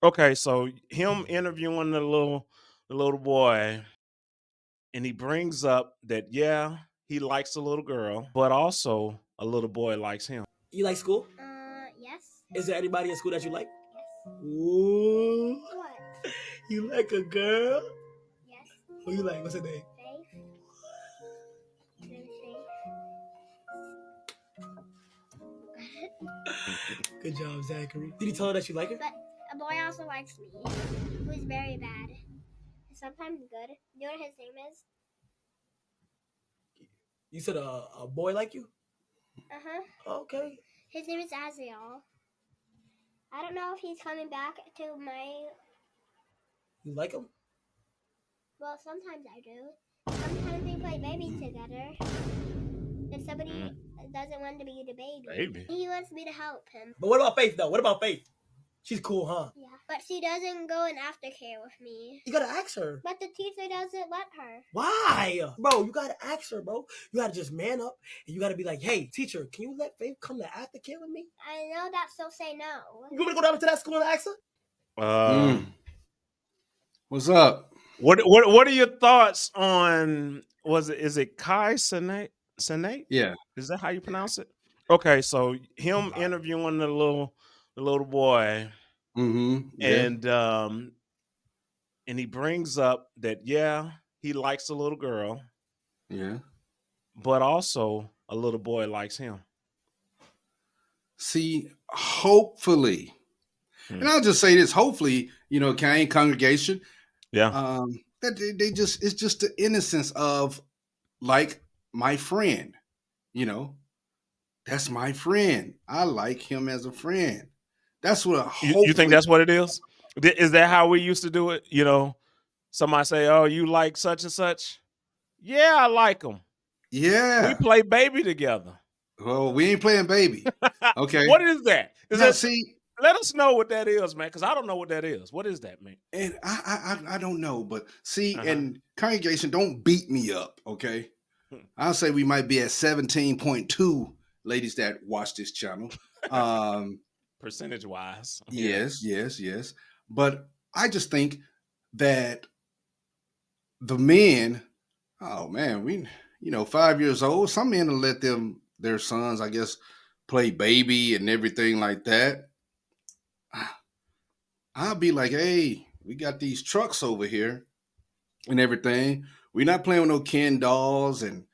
Okay, so him interviewing the little boy, and he brings up that yeah, he likes a little girl, but also a little boy likes him. You like school? Yes. Is there anybody in school that you like? Yes. Ooh, What? you like a girl? Yes. Who you like? What's her name? Faith. Faith. Good job, Zachary. Did you tell her that you like her? But a boy also likes me, who is very bad. Sometimes good. You know what his name is? You said a boy like you? Uh-huh. Okay. His name is Aziel. I don't know if he's coming back to my... You like him? Well, sometimes I do. Sometimes we play baby together. If somebody doesn't want to be the baby, he wants me to help him. But what about Faith, though? What about Faith? She's cool, huh? Yeah, but she doesn't go in aftercare with me. You gotta ask her. But the teacher doesn't let her. Why? Bro, you gotta ask her, bro. You gotta just man up and you gotta be like, hey, teacher, can you let Faith come to aftercare with me? I know that, so say no. You want me to go down to that school and ask her? What's up? What are your thoughts on is it Kai Senate? Yeah. Is that how you pronounce it? Okay, so him interviewing the little boy, Yeah. and he brings up that yeah, he likes a little girl, Yeah. but also a little boy likes him. See, hopefully, and I'll just say this: hopefully, Kane congregation, Yeah. that they just it's just the innocence of like my friend, that's my friend. I like him as a friend. That's what You think hopefully. that's what it is? Is that how we used to do it? Somebody say, "Oh, you like such and such." Yeah, I like them. We Yeah. play baby together. Well, we ain't playing baby. Okay. What is that? Is Now, it? see, Let us know what that is, man, because I don't know what that is. What is that, man? and I don't know, but see, Uh-huh. and congregation, don't beat me up, okay? I'll say we might be at 17.2 ladies that watch this channel. Percentage wise, yeah. Yes. But I just think that the men, oh man, 5 years old, some men will let their sons, I guess, play baby and everything like that. I'll be like, hey, we got these trucks over here and everything. We're not playing with no Ken dolls and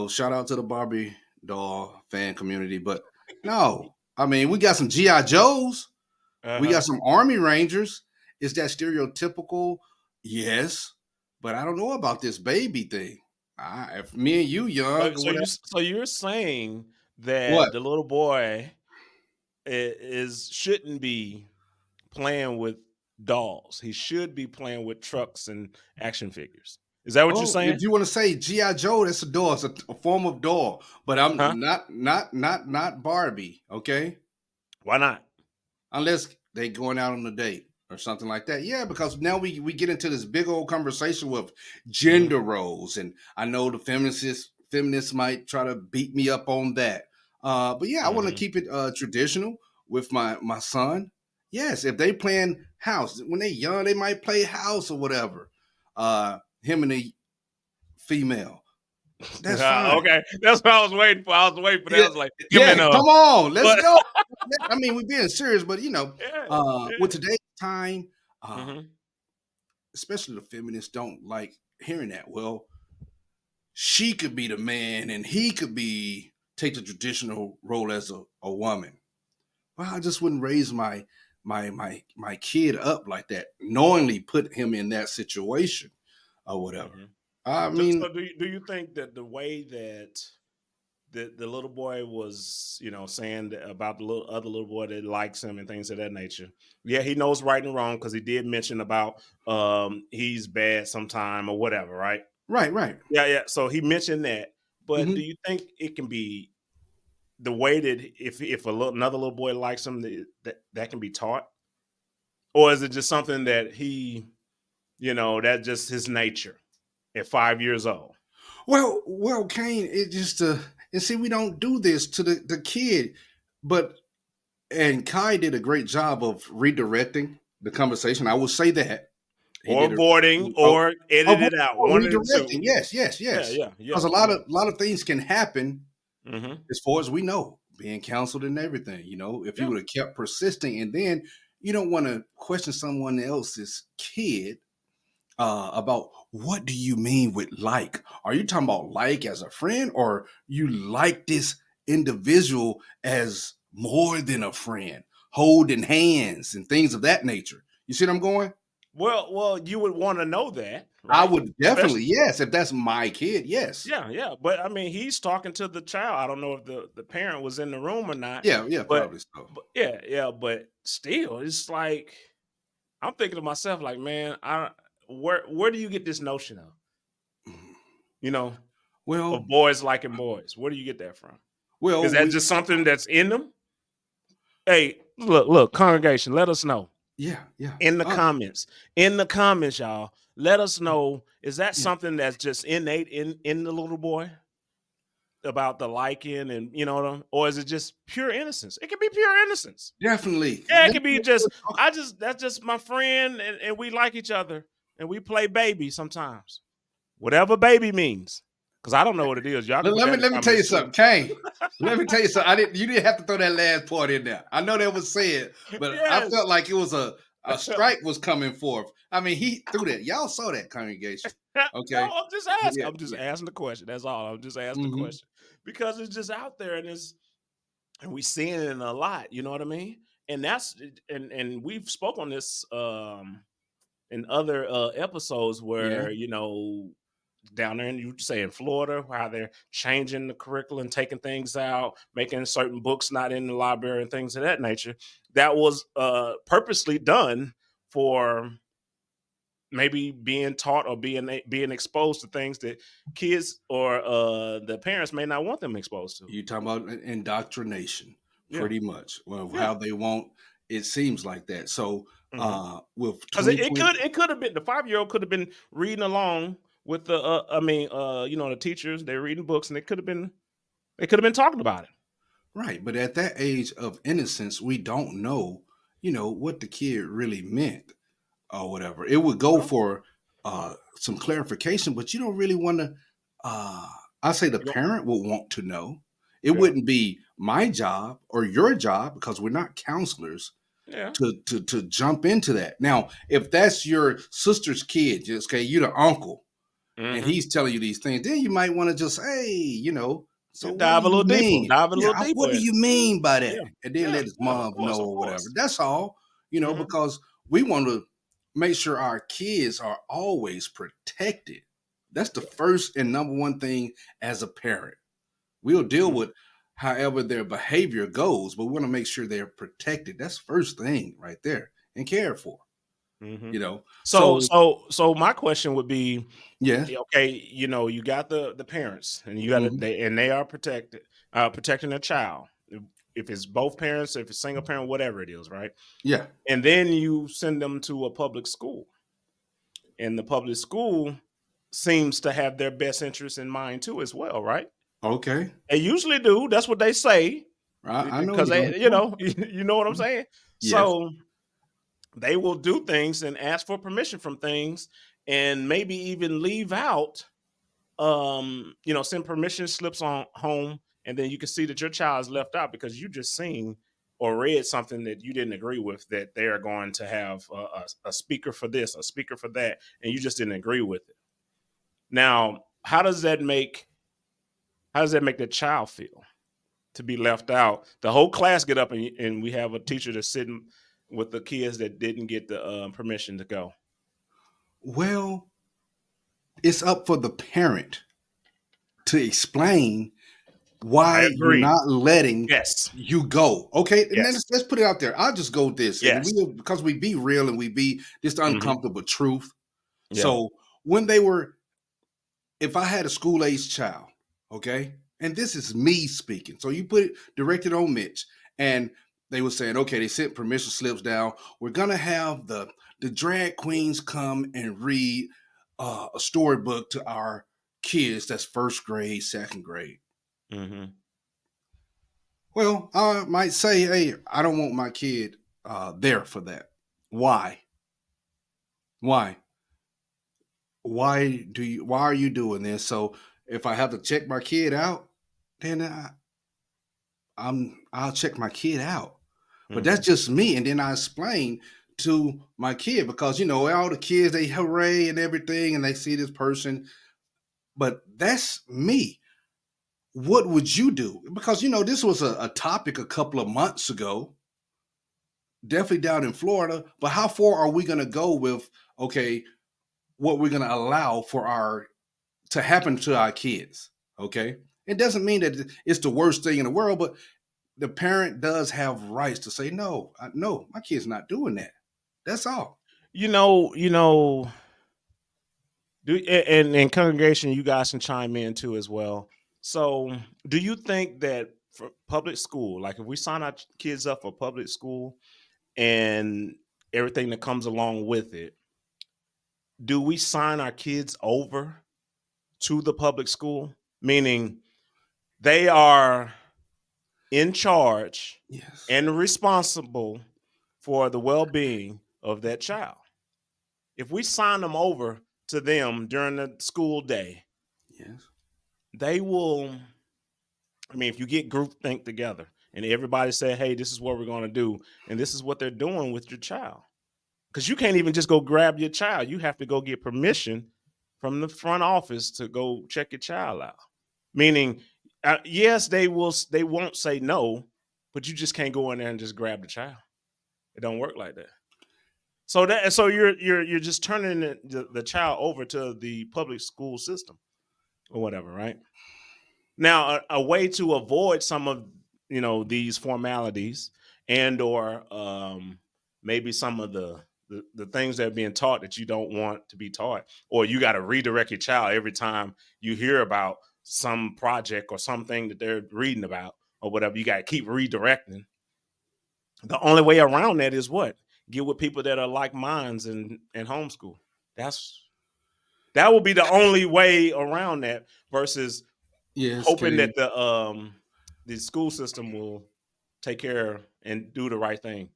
shout out to the Barbie doll fan community. But no, I mean, we got some G.I. Joes. We Uh-huh. got some Army Rangers. Is that stereotypical? Yes. But I don't know about this baby thing. If me and you young or whatever. So you're saying What? that the little boy shouldn't be playing with dolls. He should be playing with trucks and action figures. Is that what you're Oh, if saying? you want to say G.I. Joe, that's a doll. It's a form of doll. But Huh? I'm not Barbie, okay? Why not? Unless they going out on a date or something like that. Yeah, because now we get into this big old conversation with gender roles, and I know the feminists might try to beat me up on that. But yeah, I want to keep it traditional with my son. Yes, if they playing house when they young, they might play house or whatever. Him and the female, that's fine. Okay, that's what I was waiting for. I was waiting for that. Yeah, I was like, give me yeah. an Come on, let's but go. I mean, we're being serious, but yeah, with yeah. today's time, Mm-hmm. especially the feminists don't like hearing that. Well, she could be the man, and he could take the traditional role as a woman. Well, I just wouldn't raise my kid up like that, knowingly put him in that situation or whatever. Mm-hmm. I So mean, do you think that the way that the little boy was, saying about the other little boy that likes him and things of that nature. Yeah, he knows right and wrong because he did mention about he's bad sometime or whatever, right? right. Yeah. So he mentioned that, but do Hmm. you think it can be the way that if another little boy likes him that can be taught, or is it just something that that's just his nature at 5 years old? Well, Kane, it just and see, we don't do this to the kid, but and Kai did a great job of redirecting. the conversation. I will say that he or did a avoiding oh, or edit it out. One of the two. redirecting. Yes, yes, Yeah, yes. yeah, Because yeah, a yeah. lot of things can happen Mm-hmm. as far as we know, being counseled and everything. If you Yeah. would have kept persisting, and then you don't want to question someone else's kid about what do you mean with like? Are you talking about like as a friend, or you like this individual as more than a friend, holding hands and things of that nature? You see what I'm going? Well, you would want to know that, I right? would definitely, Especially, yes, if that's my kid, yes. yeah, yeah. But I mean, he's talking to the child. I don't know if the parent was in the room or not, Yeah, yeah, but probably so. yeah, yeah. But still, it's like I'm thinking to myself, like, man, where do you get this notion of, Mhm. you know, of Well, boys liking boys? Where do you get that from? Is that we just something that's in them? Hey, look, congregation, let us know yeah, yeah. in the comments. In the comments, y'all, let us know. Is that Yeah, something that's just innate in the little boy about the liking and or is it just pure innocence? It could be pure innocence. definitely. Yeah, it could be just that's just my friend and we like each other and we play baby sometimes. Whatever baby means. Because I don't know what it is. Y'all can put that in the Let me tell you comments something, too. Kane. Let me tell you something. You didn't have to throw that last part in there. I know that was said, but I Yes. felt like it was a strike was coming forth. I mean, he threw that. Y'all saw that congregation, No, okay? I'm just asking. Yeah, I'm just yeah. asking the question. That's all. I'm just asking the Hmm. question. Because it's just out there and we seeing it in a lot, you know what I mean? And that's and we've spoke on this in other episodes Yeah. where, down there in you say in Florida, how they're changing the curriculum, taking things out, making certain books not in the library and things of that nature. That was purposely done for maybe being taught or being exposed to things that kids or the parents may not want them exposed to. You talking about indoctrination, Yeah, pretty much. Well, yeah. how they want it seems like that. So with Because it 2020, could have been the 5-year-old could have been reading along with the the teachers. They're reading books and they could have been talking about it. right, but at that age of innocence, we don't know, what the kid really meant or whatever. It would go No, for some clarification, but you don't really want to. I say the you don't. parent would want to know. It Yeah, wouldn't be my job or your job because we're not counselors yeah. to jump into that. Now, if that's your sister's kid, just okay, you're the uncle and Mm-hmm. he's telling you these things, then you might want to just, hey, so You what do dive a you little deeper. mean? Dive a Yeah, little deeper what do in it. you mean by that? Yeah, And then yeah, let his yeah. Of mom know course, of or whatever. course. That's all, Mm-hmm. because we want to make sure our kids are always protected. That's the first and number one thing as a parent. We'll deal Mm-hmm. with however their behavior goes, but we want to make sure they're protected. That's first thing right there and cared for, Mm-hmm. you know. So, So so, so my question would be, yes. okay, you got the parents, and you got to Mhm. they are protecting their child. If it's both parents, if it's single parent, whatever it is, right? Yeah. And then you send them to a public school, and the public school seems to have their best interest in mind too, as well, right? Okay. They usually do. That's what they say, I know where because you're going. they, you know what I'm saying. Yes. So they will do things and ask for permission from things, and maybe even leave out send permission slips on home, and then you can see that your child is left out because you just seen or read something that you didn't agree with, that they are going to have a speaker for this, a speaker for that, and you just didn't agree with it. Now, how does that make the child feel to be left out? The whole class get up and we have a teacher that's sitting with the kids that didn't get the permission to go. Well, it's up for the parent to explain I why you're agree. not letting Yes. you go. Okay, and then Yes. let's put it out there. I'll just go with this, and Yes. we because we be real and we be just Hmm. uncomfortable truth. Yeah. So when they were, if I had a school age child, okay, and this is me speaking, so you put it directed on Mitch, and they were saying, okay, they sent permission slips down. We're gonna have the drag queens come and read a storybook to our kids. That's first grade, second grade. Hmm. Well, I might say, hey, I don't want my kid there for that. Why? Why? Why are you doing this? So if I have to check my kid out, then I'll check my kid out. But Mm-hmm. that's just me. And then I explain to my kid because all the kids they hooray and everything and they see this person, but that's me. What would you do? Because this was a topic a couple of months ago, definitely down in Florida. But how far are we gonna go with okay, what we're gonna allow for our to happen to our kids? Okay. It doesn't mean that it's the worst thing in the world, but the parent does have rights to say no. No, my kid's not doing that. That's all. You know, and congregation, you guys can chime in too as well. So, do you think that for public school, like if we sign our kids up for public school and everything that comes along with it, do we sign our kids over to the public school? Meaning they are in charge Yes. and responsible for the well being of that child. If we sign them over to them during the school day, Yes. they will. I mean, if you get group think together and everybody say, hey, this is what we're going to do, and this is what they're doing with your child. Because you can't even just go grab your child. You have to go get permission from the front office to go check your child out. Meaning, yes, they will. They won't say no, but you just can't go in there and just grab the child. It don't work like that. So you're just turning the child over to the public school system or whatever, right? Now, a way to avoid some of these formalities and or maybe some of the things that are being taught that you don't want to be taught, or you got to redirect your child every time you hear about some project or something that they're reading about or whatever. You got to keep redirecting. The only way around that is what? Get with people that are like minds and homeschool. That's that will be the only way around that versus Yes, hoping Kay. that the school system will take care and do the right thing.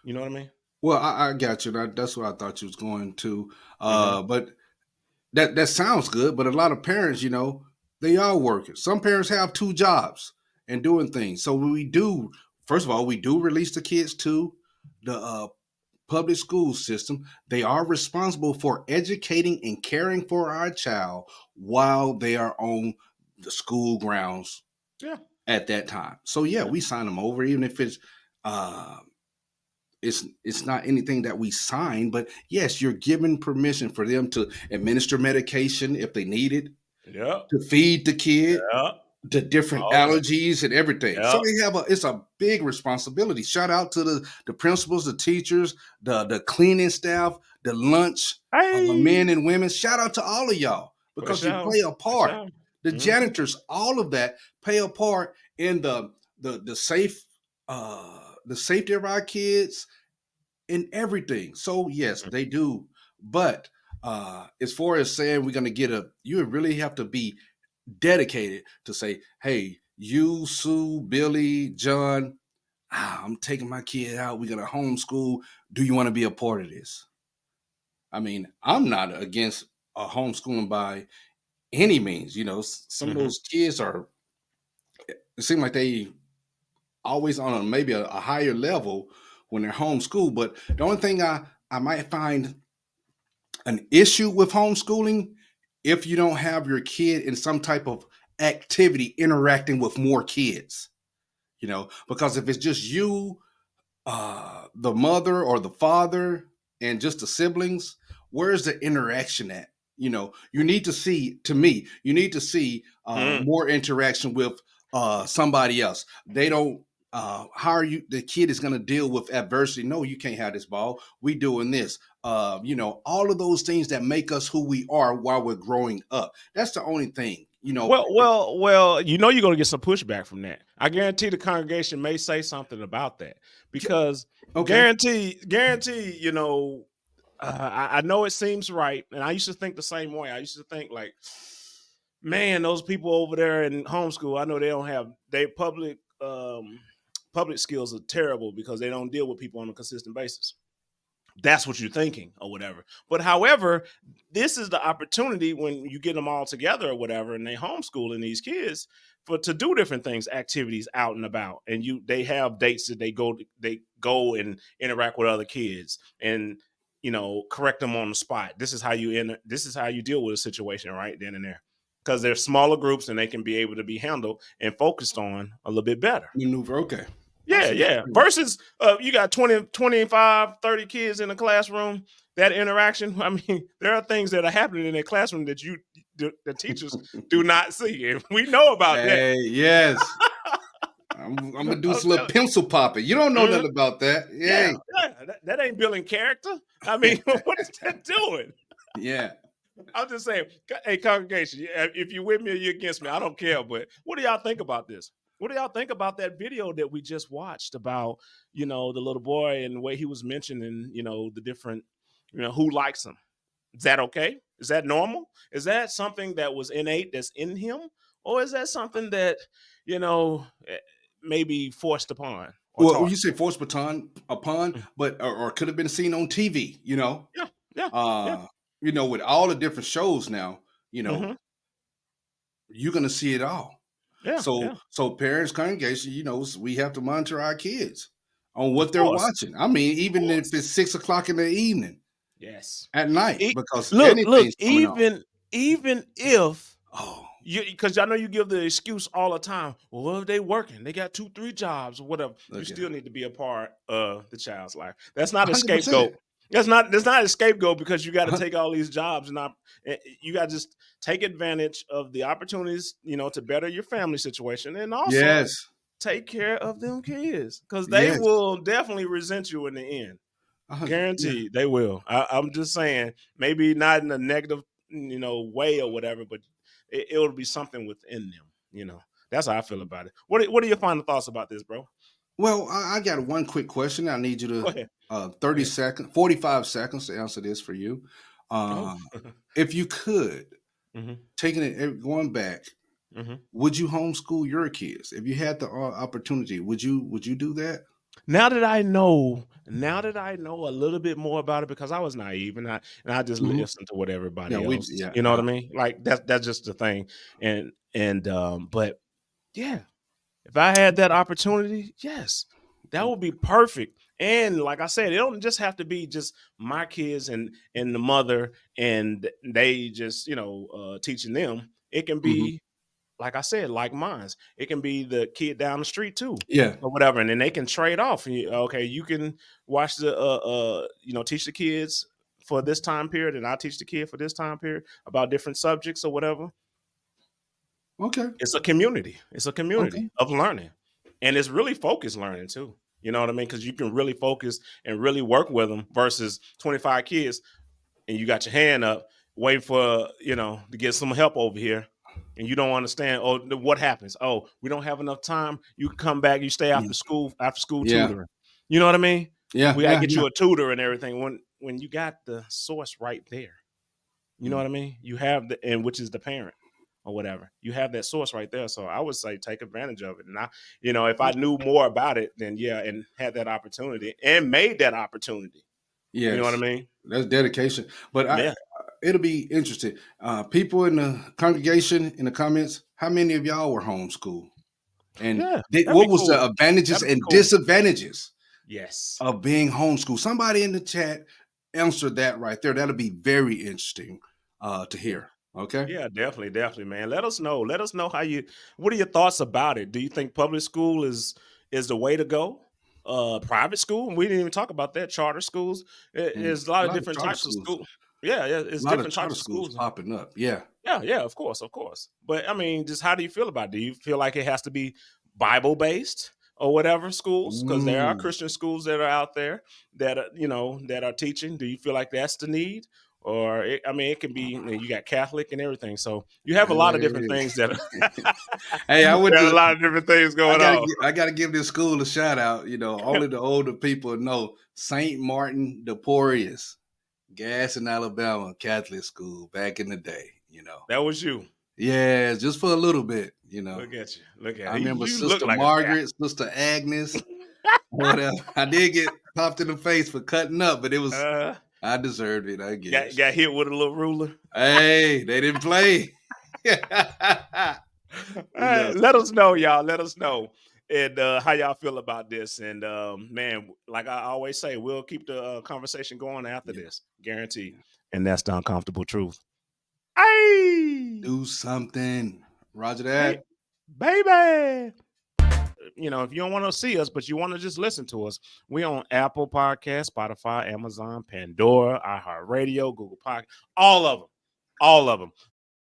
You know what I mean? Well, I got you. That's what I thought you was going to. Mm-hmm. But that sounds good. But a lot of parents, they are working. Some parents have two jobs and doing things. So we do. First of all, we do release the kids to the public school system. They are responsible for educating and caring for our child while they are on the school grounds Yeah. at that time. So yeah, Yeah. we sign them over, even if uh, it's not anything that we sign, but yes, you're given permission for them to administer medication if they need it, Yeah. to feed the kid, Yeah. the different All of that. allergies and everything. So Yeah. they have it's a big responsibility. Shout out to the principals, the teachers, the cleaning staff, the lunch men Hey. and women. Shout out to all of y'all For because you sure. play a For part. sure. The Mm-hmm. janitors, all of that play a part in the safe the safety of our kids and everything. So yes, they do. But as far as saying we're gonna you really have to be dedicated to say, hey, you, Sue, Billy, John, I'm taking my kid out. We're gonna homeschool. Do you want to be a part of this? I mean, I'm not against a homeschooling by any means. Some of Mm-hmm. those kids it seems like they always on maybe a higher level when they're homeschooled. But the only thing I might find an issue with homeschooling if you don't have your kid in some type of activity interacting with more kids, because if it's just you, the mother or the father, and just the siblings, where's the interaction at? You need to see, to me, you need to see Mm. more interaction with somebody else. They don't. How are you? The kid is going to deal with adversity. No, you can't have this ball. We doing this. All of those things that make us who we are while we're growing up. That's the only thing. Well. You're gonna get some pushback from that. I guarantee the congregation may say something about that because Okay. guarantee. I know it seems right, and I used to think the same way. I used to think like, man, those people over there in homeschool, I know they don't have their public skills are terrible because they don't deal with people on a consistent basis. that's what you're thinking or whatever. But however, this is the opportunity when you get them all together or whatever, and they homeschooling these kids to do different things, activities out and about, and they have dates that they go and interact with other kids and correct them on the spot. This is how you deal with a situation right then and there, because they're smaller groups and they can be able to be handled and focused on a little bit better. Maneuver. Okay. Yeah. Versus you got 20, 25, 30 kids in a classroom. That interaction, I mean, there are things that are happening in a classroom that the teachers do not see. And we know about that. Hey, yes. I'm gonna do some little pencil popping. You don't know nothing about that. Yeah. That ain't building character. I mean, what is that doing? Yeah. I'm just saying, hey, congregation, if you're with me or you're against me, I don't care. But what do y'all think about this? What do y'all think about that video that we just watched about, the little boy and the way he was mentioning, the different, who likes him? Is that okay? Is that normal? Is that something that was innate that's in him? Or is that something that, maybe forced upon? Well, taught? You say forced upon, but or could have been seen on TV, Yeah. With all the different shows now, you're gonna see it all. Yeah. So parents, congregation, we have to monitor our kids on what they're watching. I mean, even if it's 6 o'clock in the evening, yes, at night, because look, even if because I know you give the excuse all the time. Well, what if they working? They got 2-3 jobs or whatever. You still need to be a part of the child's life. That's not a 100%. scapegoat. That's not a scapegoat, because you got to take all these jobs and you got to just take advantage of the opportunities, to better your family situation, and also take care of them kids, because they will definitely resent you in the end. Guaranteed, they will. I'm just saying, maybe not in a negative, way or whatever, but it'll be something within them. That's how I feel about it. What are your final thoughts about this, bro? Well, I got one quick question. I need you to 30 seconds, 45 seconds to answer this for you. If you could, taking it, going back, would you homeschool your kids? If you had the opportunity, would you do that? Now that I know a little bit more about it, because I was naive and I just listened to what everybody else, you know what I mean? Like that's just the thing. But yeah, if I had that opportunity, yes, that would be perfect. And like I said, it don't just have to be just my kids and the mother and they just, teaching them. It can be, like I said, like mine's. It can be the kid down the street too. Yeah. Or whatever. And then they can trade off. Okay, you can watch teach the kids for this time period, and I teach the kid for this time period about different subjects or whatever. Okay. It's a community. It's a community of learning. And it's really focused learning too. You know what I mean? Because you can really focus and really work with them versus 25 kids and you got your hand up waiting for, to get some help over here. And you don't understand, what happens? Oh, we don't have enough time. You come back, you stay after school tutoring. You know what I mean? Yeah. We gotta get you a tutor and everything when you got the source right there. You know what I mean? You have which is the parent or whatever. You have that source right there. So I would say take advantage of it. And if I knew more about it, then and had that opportunity and made that opportunity. Yes. You know what I mean? That's dedication. But it'll be interesting. People in the congregation, in the comments, how many of y'all were homeschooled? And what was the advantages and disadvantages of being homeschooled? Somebody in the chat answered that right there. That'll be very interesting to hear. Okay. Yeah, definitely, man. Let us know. Let us know what are your thoughts about it? Do you think public school is the way to go? Private school? We didn't even talk about that. Charter schools. There's a lot of different types of schools. Yeah, it's different types of schools popping up. Yeah. Yeah, of course. But I mean, just how do you feel about it? Do you feel like it has to be Bible based or whatever schools? Because there are Christian schools that are out there that that are teaching. Do you feel like that's the need? Or it can be. You got Catholic and everything, so you have a lot of different things that. Hey, I went to a lot of different things going on. I got to give this school a shout out. Only the older people know St. Martin de Porres, Gaston, Alabama Catholic school back in the day. That was you. Yeah, just for a little bit. Look at you. I remember Sister Margaret, Sister Agnes, whatever. I did get popped in the face for cutting up, but it was I deserved it, I guess. Got hit with a little ruler. Hey, they didn't play. Let us know, y'all. Let us know. And how y'all feel about this. And man, like I always say, we'll keep the conversation going after this. Guaranteed. And that's the uncomfortable truth. Hey, do something. Roger that. Hey, baby. You know, if you don't want to see us, but you want to just listen to us, we on Apple Podcast, Spotify, Amazon, Pandora, iHeartRadio, Google Podcast, all of them.